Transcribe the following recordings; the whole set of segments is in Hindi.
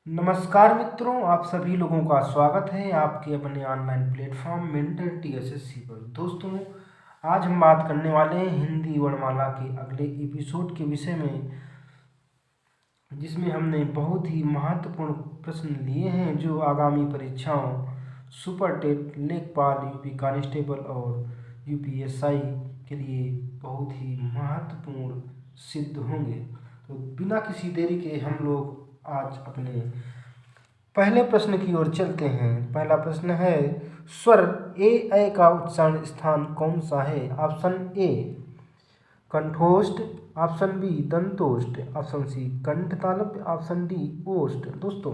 नमस्कार मित्रों, आप सभी लोगों का स्वागत है आपके अपने ऑनलाइन प्लेटफॉर्म मेंटर TSSC पर। दोस्तों, आज हम बात करने वाले हैं हिंदी वर्णमाला के अगले एपिसोड के विषय में, जिसमें हमने बहुत ही महत्वपूर्ण प्रश्न लिए हैं जो आगामी परीक्षाओं सुपर टेट, लेखपाल, यूपी कांस्टेबल और UPSI के लिए बहुत ही महत्वपूर्ण सिद्ध होंगे। तो बिना किसी देरी के हम लोग आज अपने पहले प्रश्न की ओर चलते हैं। पहला प्रश्न है, स्वर ए का उच्चारण स्थान कौन सा है? ऑप्शन ए कंठोष्ठ, ऑप्शन बी दंतोष्ठ, ऑप्शन सी कंठतालव्य, ऑप्शन डी ओष्ठ। दोस्तों,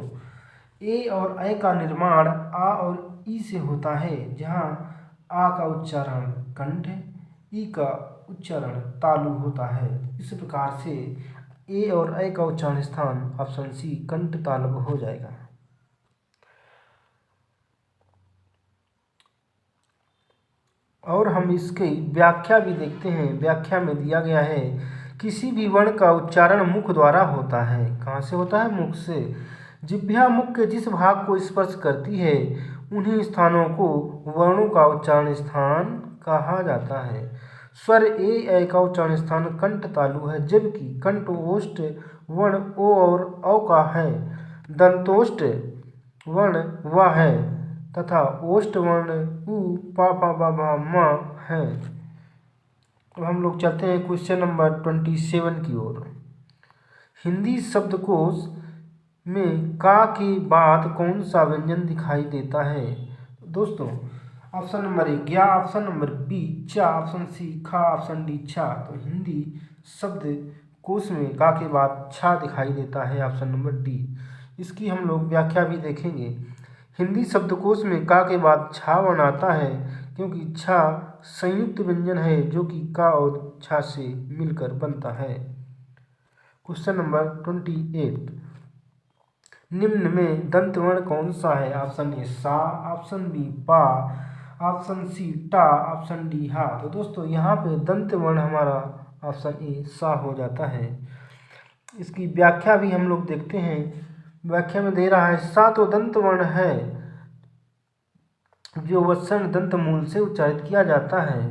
ए और ऐ का निर्माण आ और ई से होता है, जहाँ आ का उच्चारण कंठ, ई का उच्चारण तालु होता है। इस प्रकार से ए और ऐ का उच्चारण स्थान ऑप्शन सी कंठ तालव्य हो जाएगा। और हम इसकी व्याख्या भी देखते हैं। व्याख्या में दिया गया है, किसी भी वर्ण का उच्चारण मुख द्वारा होता है। कहाँ से होता है? मुख से। जिह्वा मुख के जिस भाग को स्पर्श करती है उन्हीं स्थानों को वर्णों का उच्चारण स्थान कहा जाता है। स्वर ए का उच्चारण स्थान कंठ तालु है, जबकि कंठोष्ठ वर्ण ओ और औ का है। दंतोष्ठ वर्ण व है तथा ओष्ठ वर्ण उ, पा, बा, म है। तो हम लोग चलते हैं क्वेश्चन नंबर 27 की ओर। हिंदी शब्दकोश में का के बाद कौन सा व्यंजन दिखाई देता है? दोस्तों, ऑप्शन नंबर ए ज्ञा, ऑप्शन नंबर बी चा, ऑप्शन सी खा, ऑप्शन डी छा। तो हिंदी शब्दकोश में का के बाद छा दिखाई देता है, ऑप्शन नंबर डी। इसकी हम लोग व्याख्या भी देखेंगे। हिंदी शब्दकोश में का के बाद छा वर्ण आता है क्योंकि छा संयुक्त व्यंजन है जो कि का और छा से मिलकर बनता है। क्वेश्चन नंबर 28, निम्न में दंत वर्ण कौन सा है? ऑप्शन ए सा, ऑप्शन बी पा, ऑप्शन सी टा, ऑप्शन डी हा। तो दोस्तों, यहाँ पे दंत वर्ण हमारा ऑप्शन ए सा हो जाता है। इसकी व्याख्या भी हम लोग देखते हैं। व्याख्या में दे रहा है, सा तो दंत वर्ण है जो वत्सर्ण दंत मूल से उच्चारित किया जाता है,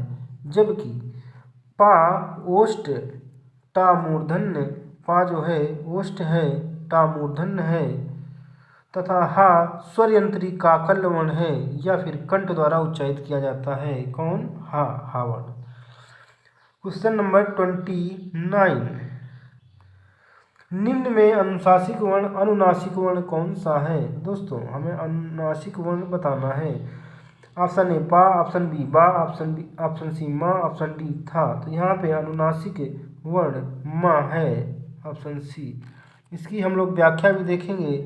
जबकि पा ओष्ठ टा मूर्धन्य, पा जो है ओष्ठ है, टा मूर्धन्य है तथा हा स्वर यंत्री काकल्य वर्ण है या फिर कंठ द्वारा उच्चारित किया जाता है। कौन? हा वर्ण। क्वेश्चन नंबर 29, निम्न में अनुनासिक वर्ण अनुनासिक वर्ण कौन सा है? दोस्तों, हमें अनुनासिक वर्ण बताना है। ऑप्शन ए पा, ऑप्शन बी बा, ऑप्शन सी मा, ऑप्शन डी था। तो यहाँ पे अनुनासिक वर्ण मा है, ऑप्शन सी। इसकी हम लोग व्याख्या भी देखेंगे।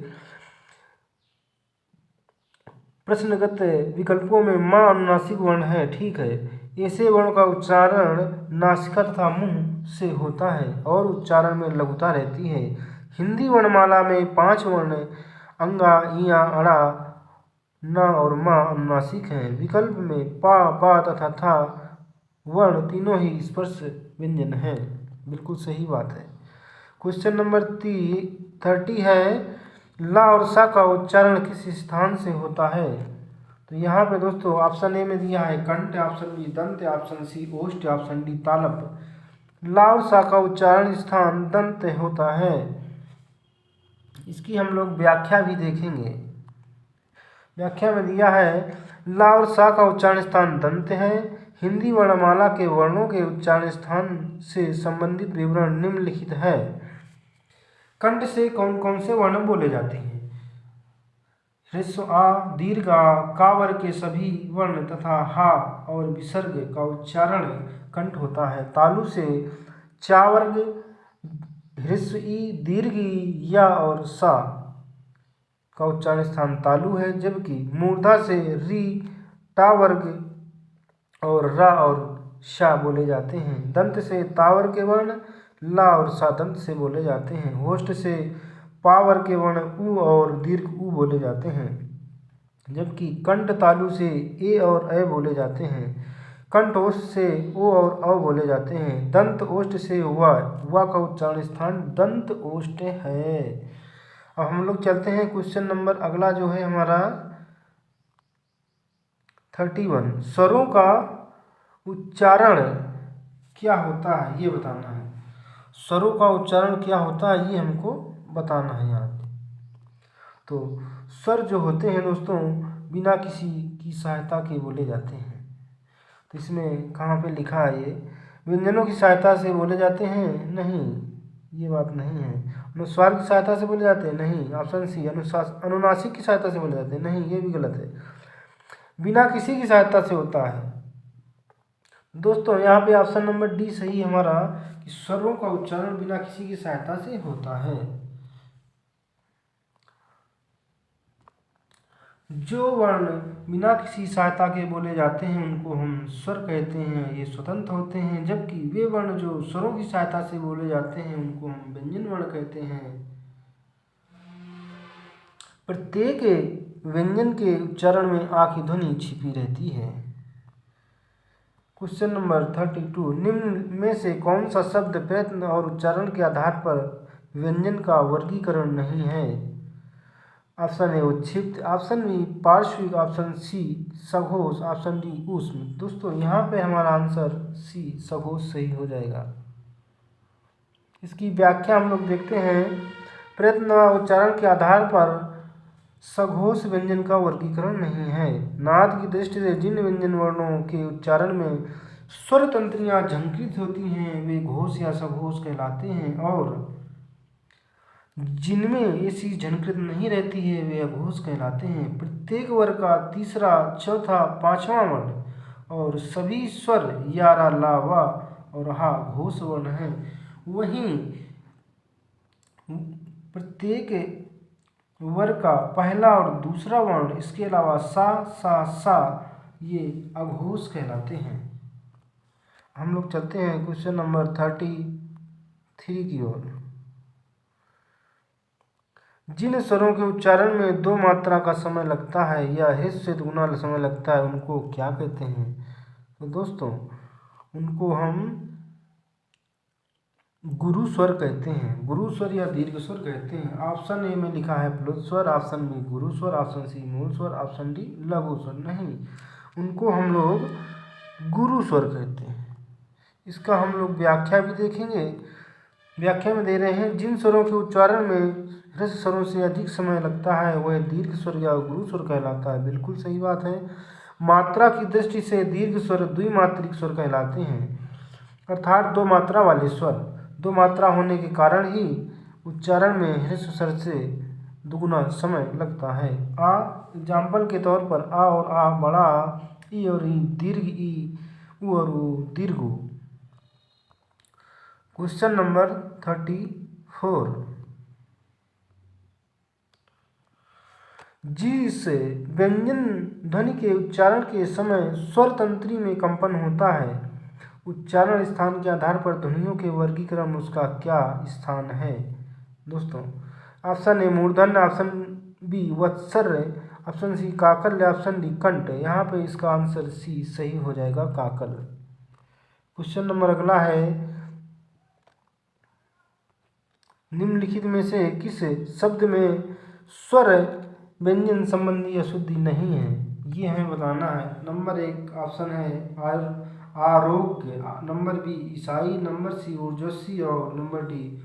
प्रश्नगत विकल्पों में मां अनुनासिक वर्ण है, ठीक है। ऐसे वर्ण का उच्चारण नासिका तथा मुंह से होता है और उच्चारण में लघुता रहती है। हिंदी वर्णमाला में 5 वर्ण अंगा, इया, अड़ा, न और मां अनुनासिक हैं। विकल्प में पा, बा तथा था वर्ण तीनों ही स्पर्श व्यंजन हैं। बिल्कुल सही बात है। क्वेश्चन नंबर 30 है, ला और सा का उच्चारण किस स्थान से होता है? तो यहाँ पे दोस्तों ऑप्शन ए में दिया है कंठ, ऑप्शन बी दंत, ऑप्शन सी ओष्ठ, ऑप्शन डी तालव्य। ला और सा का उच्चारण स्थान दंत होता है। इसकी हम लोग व्याख्या भी देखेंगे। व्याख्या में दिया है, ला और सा का उच्चारण स्थान दंत है। हिंदी वर्णमाला के वर्णों के उच्चारण स्थान से संबंधित विवरण निम्नलिखित है। कंठ से कौन कौन से वर्ण बोले जाते हैं? ह्रस्व आ, दीर्घ आ, का वर्ग के सभी वर्ण तथा हा और विसर्ग का उच्चारण कंठ होता है। तालु से चा वर्ग, ह्रस्व ई, दीर्घ ई, या और सा का उच्चारण स्थान तालु है, जबकि मूर्धा से री, टा वर्ग और रा और शा बोले जाते हैं। दंत से तावर के वर्ण ला और सा दंत से बोले जाते हैं। होष्ठ से पावर के वर्ण उ और दीर्घ उ बोले जाते हैं, जबकि कंठ तालु से ए और ऐ बोले जाते हैं। कंठ ओष्ठ से ओ और औ बोले जाते हैं। दंत ओष्ठ से व का उच्चारण स्थान दंत ओष्ठ है। अब हम लोग चलते हैं क्वेश्चन नंबर अगला जो है हमारा 31। स्वरों का उच्चारण क्या होता है ये बताना है। स्वरों का उच्चारण क्या होता है ये हमको बताना है यहाँ पे। तो स्वर जो होते हैं दोस्तों बिना किसी की सहायता के बोले जाते हैं। तो इसमें कहाँ पे लिखा है ये व्यंजनों की सहायता से बोले जाते हैं? नहीं, ये बात नहीं है। अनुस्वार की सहायता से बोले जाते हैं? नहीं। ऑप्शन सी अनुनासिक की सहायता से बोले जाते हैं? नहीं, ये भी गलत है। बिना किसी की सहायता से होता है। दोस्तों यहाँ पे ऑप्शन नंबर डी सही हमारा कि स्वरों का उच्चारण बिना किसी की सहायता से होता है। जो वर्ण बिना किसी सहायता के बोले जाते हैं उनको हम स्वर कहते हैं, ये स्वतंत्र होते हैं। जबकि वे वर्ण जो स्वरों की सहायता से बोले जाते हैं उनको हम व्यंजन वर्ण कहते हैं। प्रत्येक व्यंजन के उच्चारण में आ की ध्वनि छिपी रहती है। Question number 32। निम्न में से कौन सा शब्द प्रयत्न और उच्चारण के आधार पर व्यंजन का वर्गीकरण नहीं है? ऑप्शन ए उच्छिष्ट, ऑप्शन बी पार्श्विक, ऑप्शन सी सघोष, ऑप्शन डी ऊष्म। दोस्तों यहाँ पे हमारा आंसर सी सघोष सही हो जाएगा। इसकी व्याख्या हम लोग देखते हैं। प्रयत्न व उच्चारण के आधार पर सघोष व्यंजन का वर्गीकरण नहीं है। नाद की दृष्टि से जिन व्यंजन वर्णों के उच्चारण में स्वर तंत्रियां झंकृत होती हैं वे घोष या सघोष कहलाते हैं, और जिनमें ये चीज झंकृत नहीं रहती है वे अघोष कहलाते हैं। प्रत्येक वर्ग का तीसरा, चौथा, पांचवा वर्ण और सभी स्वर या, रा, ला, वा और हा घोष वर्ण हैं। वहीं प्रत्येक वर्ग का पहला और दूसरा वर्ण, इसके अलावा सा, सा ये अघोष कहलाते हैं। हम लोग चलते हैं क्वेश्चन नंबर 33 की ओर। जिन स्वरों के उच्चारण में दो मात्रा का समय लगता है या हिस्से से दुगुना समय लगता है उनको क्या कहते हैं? तो दोस्तों उनको हम गुरु स्वर कहते हैं, गुरु स्वर या दीर्घ स्वर कहते हैं। ऑप्शन ए में लिखा है प्लुत स्वर, ऑप्शन बी गुरु स्वर, ऑप्शन सी मूल स्वर, ऑप्शन डी लघु स्वर। नहीं, उनको हम लोग गुरु स्वर कहते हैं। इसका हम लोग व्याख्या भी देखेंगे। व्याख्या में दे रहे हैं जिन स्वरों के उच्चारण में ह्रस्व स्वरों से अधिक समय लगता है वह दीर्घ स्वर या गुरु स्वर कहलाता है। बिल्कुल सही बात है। मात्रा की दृष्टि से दीर्घ स्वर द्विमात्रिक स्वर कहलाते हैं, अर्थात दो मात्रा वाले स्वर। दो मात्रा होने के कारण ही उच्चारण में ह्रस्व स्वर से दुगुना समय लगता है। आ एग्जाम्पल के तौर पर आ और आ, बड़ा आ, ई और ई, दीर्घ ई, उ और उ, दीर्घ उ। Question number 34। जिस व्यंजन ध्वनि के उच्चारण के समय स्वर तंत्री में कंपन होता है, उच्चारण स्थान के आधार पर ध्वनियों के वर्गीकरण उसका क्या स्थान है? दोस्तों ऑप्शन ए मूर्धन्य, ऑप्शन बी वत्सर्य, ऑप्शन सी काकल, ऑप्शन डी कंठ। यहाँ पे इसका आंसर सी सही हो जाएगा, काकल। क्वेश्चन नंबर अगला है निम्नलिखित में से किस शब्द में स्वर व्यंजन संबंधी अशुद्धि नहीं है? ये हमें बताना है। नंबर 1 ऑप्शन है आरोग्य, नंबर बी ईसाई, नंबर सी ऊर्जस्वी और नंबर डी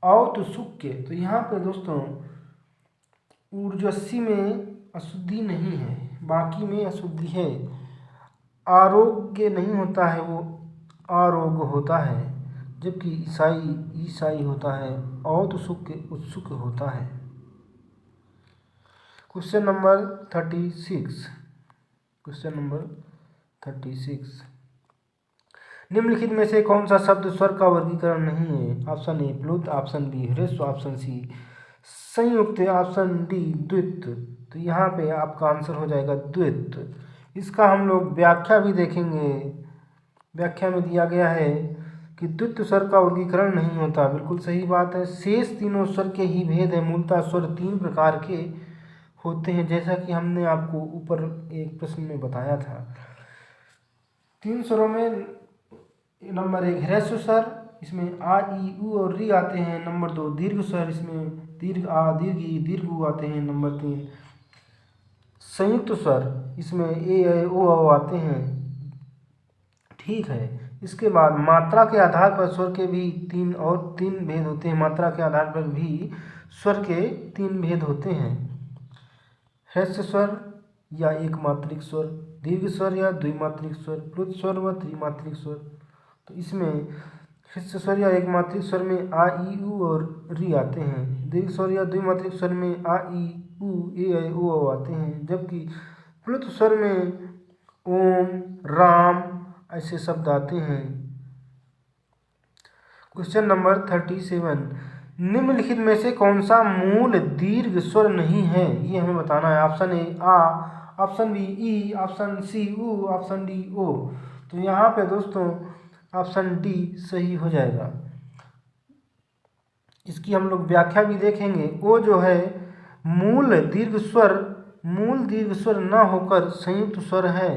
औत्सुक्य। तो यहाँ पे दोस्तों ऊर्जस्वी में अशुद्धि नहीं है, बाकी में अशुद्धि है। आरोग्य नहीं होता है, वो आरोग्य होता है, जबकि ईसाई होता है, औत्सुक्य उत्सुक होता है। Question number 36। Question number 36। निम्नलिखित में से कौन सा शब्द स्वर का वर्गीकरण नहीं है? ऑप्शन ए प्लुत, ऑप्शन बी ह्रस्व, ऑप्शन सी संयुक्त, ऑप्शन डी द्वित। तो यहाँ पे आपका आंसर हो जाएगा द्वित। इसका हम लोग व्याख्या भी देखेंगे। व्याख्या में दिया गया है कि द्वित स्वर का वर्गीकरण नहीं होता। बिल्कुल सही बात है। शेष तीनों स्वर के ही भेद है। मूलतः स्वर तीन प्रकार के होते हैं, जैसा कि हमने आपको ऊपर एक प्रश्न में बताया था। तीन स्वरों में नंबर 1 ह्रस्व स्वर, इसमें आ ई ऊ और री आते हैं। नंबर 2 दीर्घ स्वर, इसमें दीर्घ आ, दीर्घ ई, दीर्घ ऊ आते हैं। नंबर 3 संयुक्त स्वर, इसमें ए ऐ ओ औ आते हैं। ठीक है। इसके बाद मात्रा के आधार पर स्वर के भी तीन भेद होते हैं। मात्रा के आधार पर भी स्वर के 3 भेद होते हैं। ह्रस्व स्वर या एक मात्रिक स्वर, दीर्घ स्वर या द्विमात्रिक स्वर, प्लुत स्वर व त्रिमात्रिक स्वर। तो इसमें ह्रस्व स्वर या एक मात्रिक स्वर में आ ई ऊ और री आते हैं। दीर्घ स्वर या द्विमात्रिक स्वर में आ ई ऊ ए ऐ ओ औ आते हैं। जबकि प्लुत स्वर में ओम, राम ऐसे शब्द आते हैं। क्वेश्चन नंबर 37, निम्नलिखित में से कौन सा मूल दीर्घ स्वर नहीं है, ये हमें बताना है। ऑप्शन ए आ, ऑप्शन बी ई, ऑप्शन सी ऊ, ऑप्शन डी ओ। तो यहाँ पे दोस्तों ऑप्शन डी सही हो जाएगा। इसकी हम लोग व्याख्या भी देखेंगे। ओ जो है मूल दीर्घ स्वर न होकर संयुक्त स्वर है।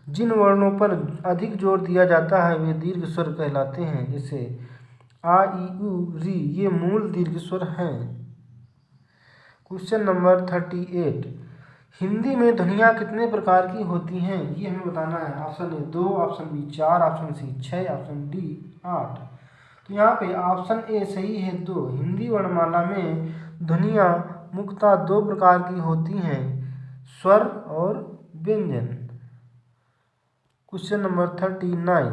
जिन वर्णों पर अधिक जोर दिया जाता है वे दीर्घ स्वर कहलाते हैं। जैसे आ ई ऊ री, ये मूल दीर्घ स्वर हैं। क्वेश्चन नंबर 38, हिंदी में ध्वनियाँ कितने प्रकार की होती हैं, ये हमें बताना है। Option A 2, option B 4, option C 6, option D 8। तो यहाँ पे ऑप्शन ए सही है 2। हिंदी वर्णमाला में ध्वनियाँ मुख्यतः 2 प्रकार की होती हैं, स्वर और व्यंजन। क्वेश्चन नंबर 39,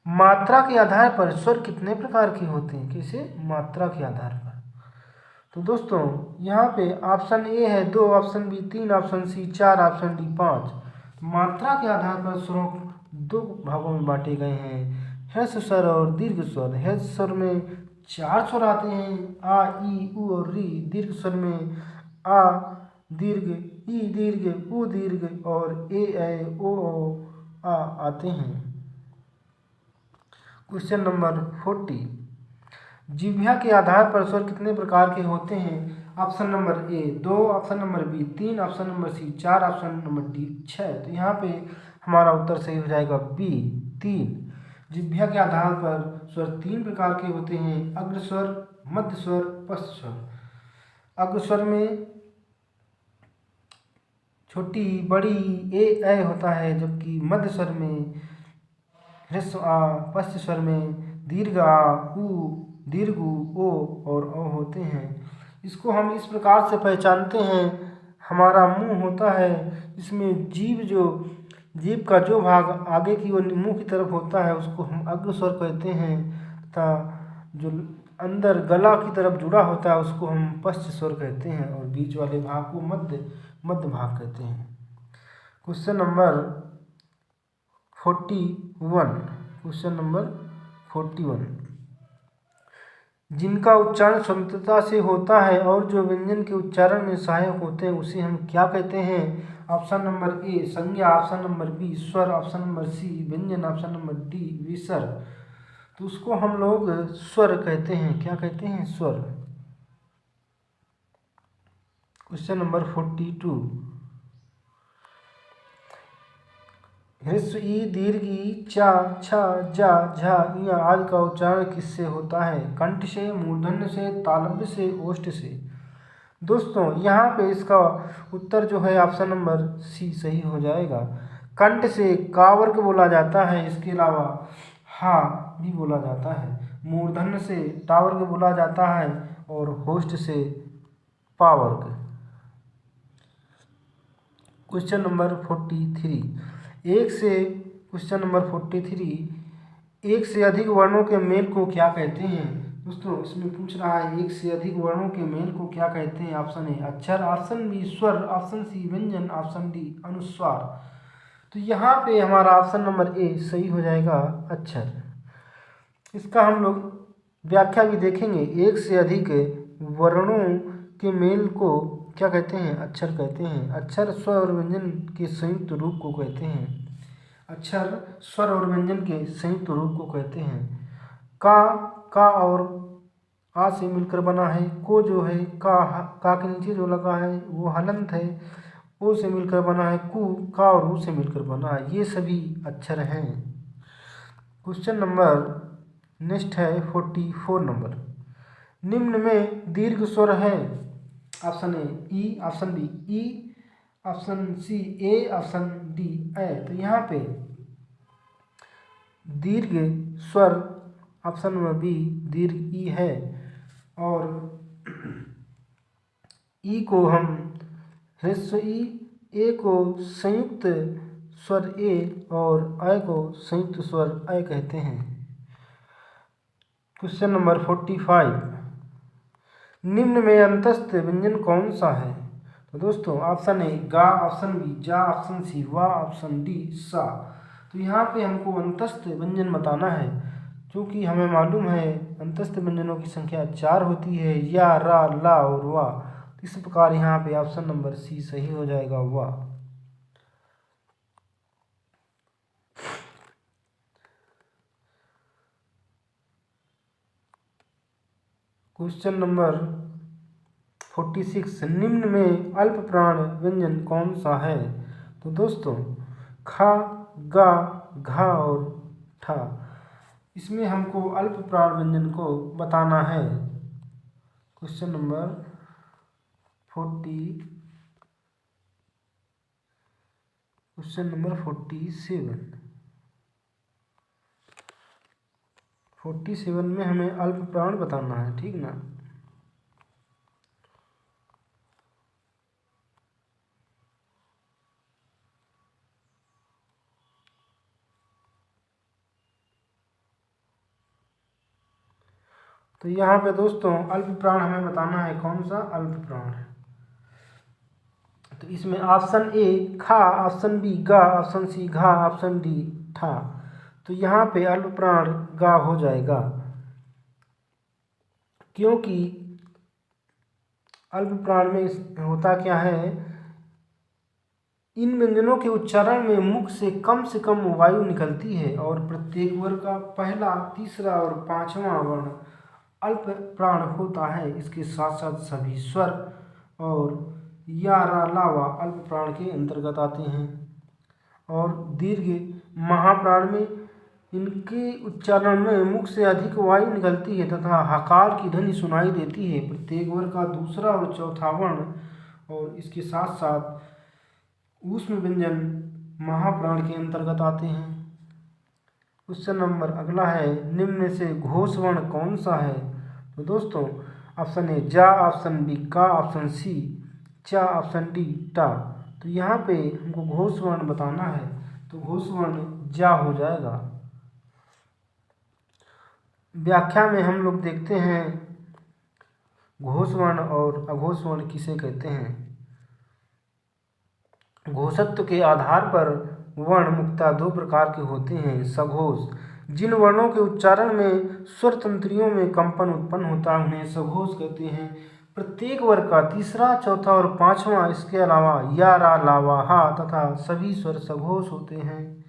मात्रा के आधार पर स्वर कितने प्रकार के होते हैं, कैसे, मात्रा के आधार पर। तो दोस्तों यहाँ पे ऑप्शन ए है 2, option B 3, option C 4, option D 5। मात्रा के आधार पर स्वरों 2 भागों में बांटे गए हैं, ह्रस्व स्वर और दीर्घ स्वर। ह्रस्व स्वर में 4 स्वर आते हैं, आ ई ऊ और री। दीर्घ स्वर में आ दीर्घ, ई दीर्घ, ऊ दीर्घ और ए ऐ ओ आ आते हैं। क्वेश्चन नंबर 40, जिह्वा के आधार पर स्वर कितने प्रकार के होते हैं। Option number A 2, option number B 3, option number C 4, option number D 6। तो यहाँ पे हमारा उत्तर सही हो जाएगा बी 3। जिह्वा के आधार पर स्वर 3 प्रकार के होते हैं, अग्र स्वर, मध्य स्वर, पश्च स्वर। अग्र स्वर में छोटी बड़ी ए ऐ होता है, जबकि मध्य स्वर में ह्रस्व आ, पश्च स्वर में दीर्घ आ, ऊ, दीर्घ ऊ, ओ और औ होते हैं। इसको हम इस प्रकार से पहचानते हैं। हमारा मुंह होता है, इसमें जीभ का जो भाग आगे की ओर मुंह की तरफ होता है उसको हम अग्र स्वर कहते हैं, तथा जो अंदर गला की तरफ जुड़ा होता है उसको हम पश्च स्वर कहते हैं, और बीच वाले भाग को मध्य भाग कहते हैं। क्वेश्चन नंबर 41, क्वेश्चन नंबर 41, जिनका उच्चारण स्वतंत्रता से होता है और जो व्यंजन के उच्चारण में सहायक होते हैं उसे हम क्या कहते हैं। ऑप्शन नंबर ए संज्ञा, ऑप्शन नंबर बी स्वर, ऑप्शन नंबर सी व्यंजन, ऑप्शन नंबर डी विसर्ग। तो उसको हम लोग स्वर कहते हैं। क्या कहते हैं, स्वर। क्वेश्चन नंबर 42, ह्रस्व ई, दीर्घ ई, चा, छा, जा, झा, इया आदि का उच्चारण किससे होता है। कंठ से, मूर्धन्य से, तालव्य से, ओष्ठ से। दोस्तों यहाँ पे इसका उत्तर जो है ऑप्शन नंबर सी सही हो जाएगा। कंठ से का वर्ग बोला जाता है, इसके अलावा हा भी बोला जाता है। मूर्धन्य से टा वर्ग बोला जाता है और होष्ठ से पा वर्ग। क्वेश्चन नंबर 43, क्वेश्चन नंबर 43, एक से अधिक वर्णों के मेल को क्या कहते हैं। दोस्तों इसमें पूछ रहा है एक से अधिक वर्णों के मेल को क्या कहते हैं। ऑप्शन ए अक्षर, ऑप्शन बी स्वर, ऑप्शन सी व्यंजन, ऑप्शन डी अनुस्वार। तो यहाँ पे हमारा ऑप्शन नंबर ए सही हो जाएगा, अक्षर। इसका हम लोग व्याख्या भी देखेंगे। एक से अधिक वर्णों के मेल को क्या कहते हैं, अक्षर कहते हैं। अक्षर स्वर और व्यंजन के संयुक्त रूप को कहते हैं। अक्षर स्वर और व्यंजन के संयुक्त रूप को कहते हैं। का और आ से मिलकर बना है। को जो है का के नीचे जो लगा है वो हलंत है। ओ से मिलकर बना है। का और ऊ से मिलकर बना है। ये सभी अक्षर हैं। क्वेश्चन नंबर नेक्स्ट है 44 नंबर। निम्न में दीर्घ स्वर है। ऑप्शन ए ई, ऑप्शन बी ई, ऑप्शन सी ए, ऑप्शन डी ए। तो यहाँ पे दीर्घ स्वर ऑप्शन नंबर बी दीर्घ ई है, और ई को हम ह्रस्व ई, ए को संयुक्त स्वर ए और अ को संयुक्त स्वर अ कहते हैं। Question number 45। निम्न में अंतस्थ व्यंजन कौन सा है? तो दोस्तों ऑप्शन ए गा, ऑप्शन बी जा, ऑप्शन सी वा, ऑप्शन डी सा। तो यहाँ पे हमको अंतस्थ व्यंजन बताना है, क्योंकि हमें मालूम है अंतस्थ व्यंजनों की संख्या 4 होती है, या, रा, ला और वा। इस प्रकार यहाँ पे ऑप्शन नंबर सी सही हो जाएगा, वा। Question number 46। निम्न में अल्प प्राण व्यंजन कौन सा है? तो दोस्तों खा, गा, घा और ठा। इसमें हमको अल्प प्राण व्यंजन को बताना है। Question number 47। में हमें अल्प प्राण बताना है, ठीक ना। तो यहाँ पे दोस्तों अल्प प्राण हमें बताना है, कौन सा अल्प प्राण है। तो इसमें ऑप्शन ए खा, ऑप्शन बी गा, ऑप्शन सी घा, ऑप्शन डी ठा। तो यहाँ पे अल्प प्राण गा हो जाएगा, क्योंकि अल्प प्राण में होता क्या है, इन व्यंजनों के उच्चारण में मुख से कम वायु निकलती है, और प्रत्येक वर्ग का पहला, तीसरा और पांचवा वर्ण अल्प प्राण होता है। इसके साथ साथ सभी स्वर और या, रा, ला, वा अल्प प्राण के अंतर्गत आते हैं। और दीर्घ महाप्राण में इनके उच्चारण में मुख से अधिक वायु निकलती है तथा हकार की ध्वनि सुनाई देती है। प्रत्येक वर्ग का दूसरा और चौथा वर्ण, और इसके साथ साथ ऊष्म व्यंजन महाप्राण के अंतर्गत आते हैं। क्वेश्चन नंबर अगला है, निम्न में से घोष वर्ण कौन सा है? तो दोस्तों ऑप्शन ए जा, ऑप्शन बी का, ऑप्शन सी चा, ऑप्शन डी टा। तो यहाँ पे हमको घोष वर्ण बताना है, तो घोष वर्ण जा हो जाएगा। व्याख्या में हम लोग देखते हैं घोष वर्ण और अघोष वर्ण किसे कहते हैं। घोषत्व के आधार पर वर्ण मुख्यतः 2 प्रकार के होते हैं। सघोष, जिन वर्णों के उच्चारण में स्वर तंत्रियों में कंपन उत्पन्न होता है उन्हें सघोष कहते हैं। प्रत्येक वर्ग का तीसरा, चौथा और पांचवा, इसके अलावा या, रा, ला, वा, हा तथा सभी स्वर सघोष होते हैं।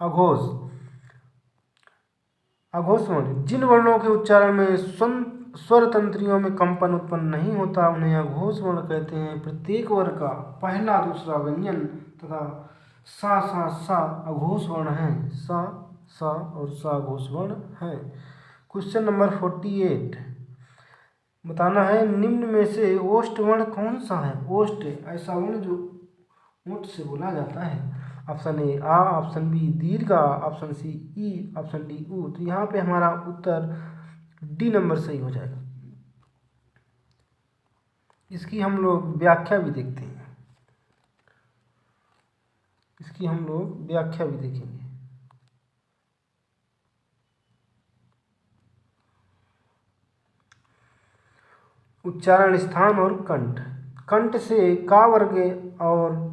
अघोष, अघोष वर्ण, जिन वर्णों के उच्चारण में स्वर तंत्रियों में कंपन उत्पन्न नहीं होता उन्हें अघोष वर्ण कहते हैं। प्रत्येक वर्ग का पहला, दूसरा व्यंजन तथा सा, सा, सा अघोष वर्ण है। सा, सा और सा अघोष वर्ण है। क्वेश्चन नंबर 48 बताना है, निम्न में से ओष्ठ वर्ण कौन सा है? ओष्ठ ऐसा वर्ण जो ओठ से बोला जाता है। ऑप्शन ए आ, ऑप्शन बी दीर्घ आ, ऑप्शन सी ई, ऑप्शन डी ऊ। तो यहाँ पे हमारा उत्तर डी नंबर सही हो जाएगा। इसकी हम लोग व्याख्या भी देखते हैं, देखेंगे। उच्चारण स्थान और कंठ। कंठ से का वर्ग और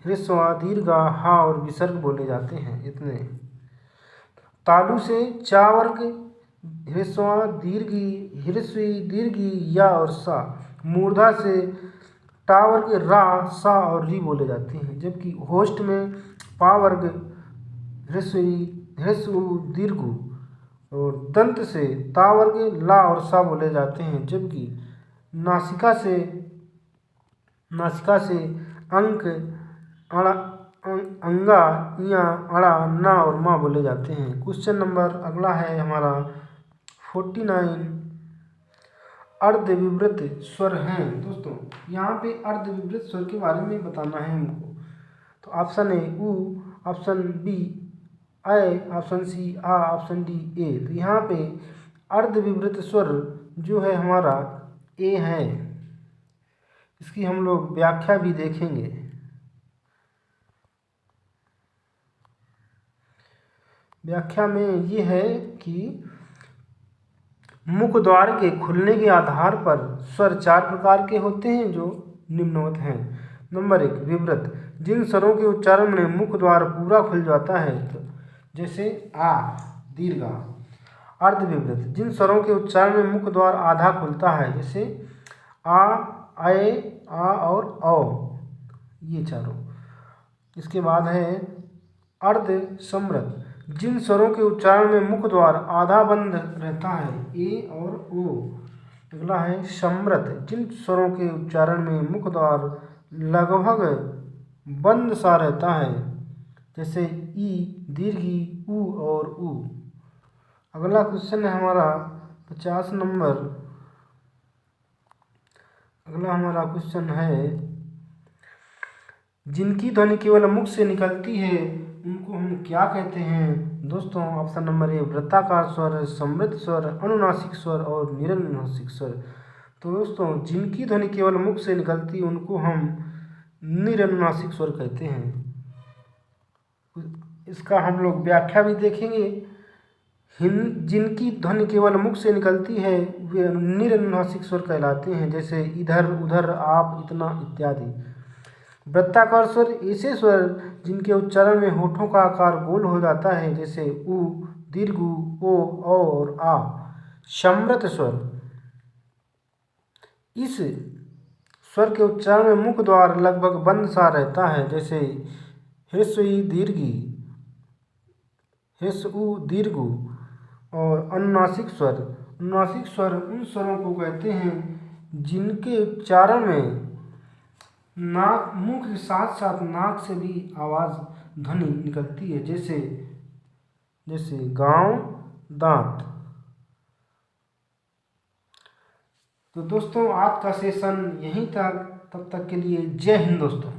ह्रस्व, दीर्घ, हा और विसर्ग बोले जाते हैं, इतने। तालु से चा वर्ग, ह्रस्व, दीर्घी, ह्रस्वी, दीर्घी, या और सा। मूर्धा से टा वर्ग, रा, सा और री बोले जाते हैं। जबकि होष्ठ में पा वर्ग, ह्रस्वी, ह्रस्व, दीर्घु। और दंत से ता वर्ग, ला और सा बोले जाते हैं। जबकि नासिका से अंक, अण, अंगा, इया, अड़ा, ना और माँ बोले जाते हैं। क्वेश्चन नंबर अगला है हमारा 49। अर्धविवृत स्वर हैं दोस्तों। यहाँ पे अर्धविवृत स्वर के बारे में बताना है हमको। तो ऑप्शन ए उ, ऑप्शन बी ऐ, ऑप्शन सी आ, ऑप्शन डी ए। तो यहाँ पे अर्धविवृत स्वर जो है हमारा ए है। इसकी हम लोग व्याख्या भी देखेंगे। व्याख्या में ये है कि मुख द्वार के खुलने के आधार पर स्वर 4 प्रकार के होते हैं जो निम्नवत हैं। नंबर 1 विवृत, जिन स्वरों के उच्चारण में मुख द्वार पूरा खुल जाता है, तो जैसे आ, दीर्घ आ। अर्धविवृत, जिन स्वरों के उच्चारण में मुख द्वार आधा खुलता है, जैसे आ, ऐ, आ और औ, ये चारों। इसके बाद है अर्ध सम्रत, जिन स्वरों के उच्चारण में मुख द्वार आधा बंद रहता है, ए और ओ। अगला है सम्रत, जिन स्वरों के उच्चारण में मुख द्वार लगभग बंद सा रहता है, जैसे ई, दीर्घी, उ और उ। अगला क्वेश्चन है हमारा 50 नंबर। अगला हमारा क्वेश्चन है जिनकी ध्वनि केवल मुख से निकलती है उनको हम क्या कहते हैं दोस्तों? ऑप्शन नंबर ए वृत्ताकार स्वर, समृद्ध स्वर, अनुनासिक स्वर और निरनुनासिक स्वर। तो दोस्तों जिनकी ध्वनि केवल मुख से निकलती है उनको हम निरनुनासिक स्वर कहते हैं। इसका हम लोग व्याख्या भी देखेंगे। जिनकी ध्वनि केवल मुख से निकलती है वे निरनुनासिक स्वर कहलाते हैं, जैसे इधर, उधर, आप, इतना इत्यादि। वृत्ताकार स्वर ऐसे स्वर जिनके उच्चारण में होठों का आकार गोल हो जाता है, जैसे उ, दीर्घ उ, ओ और आ। समृद्ध स्वर, इस स्वर के उच्चारण में मुख द्वार लगभग बंद सा रहता है, जैसे ह्रस्व ई, दीर्घी, ह्रस्व उ, दीर्घ उ। और अनुनासिक स्वर, अनुनासिक स्वर उन स्वरों को कहते हैं जिनके उच्चारण में नाक, मुंह के साथ साथ नाक से भी आवाज़ ध्वनि निकलती है, जैसे गांव, दांत। तो दोस्तों आज का सेशन यहीं तक, तब तक के लिए जय हिंद दोस्तों।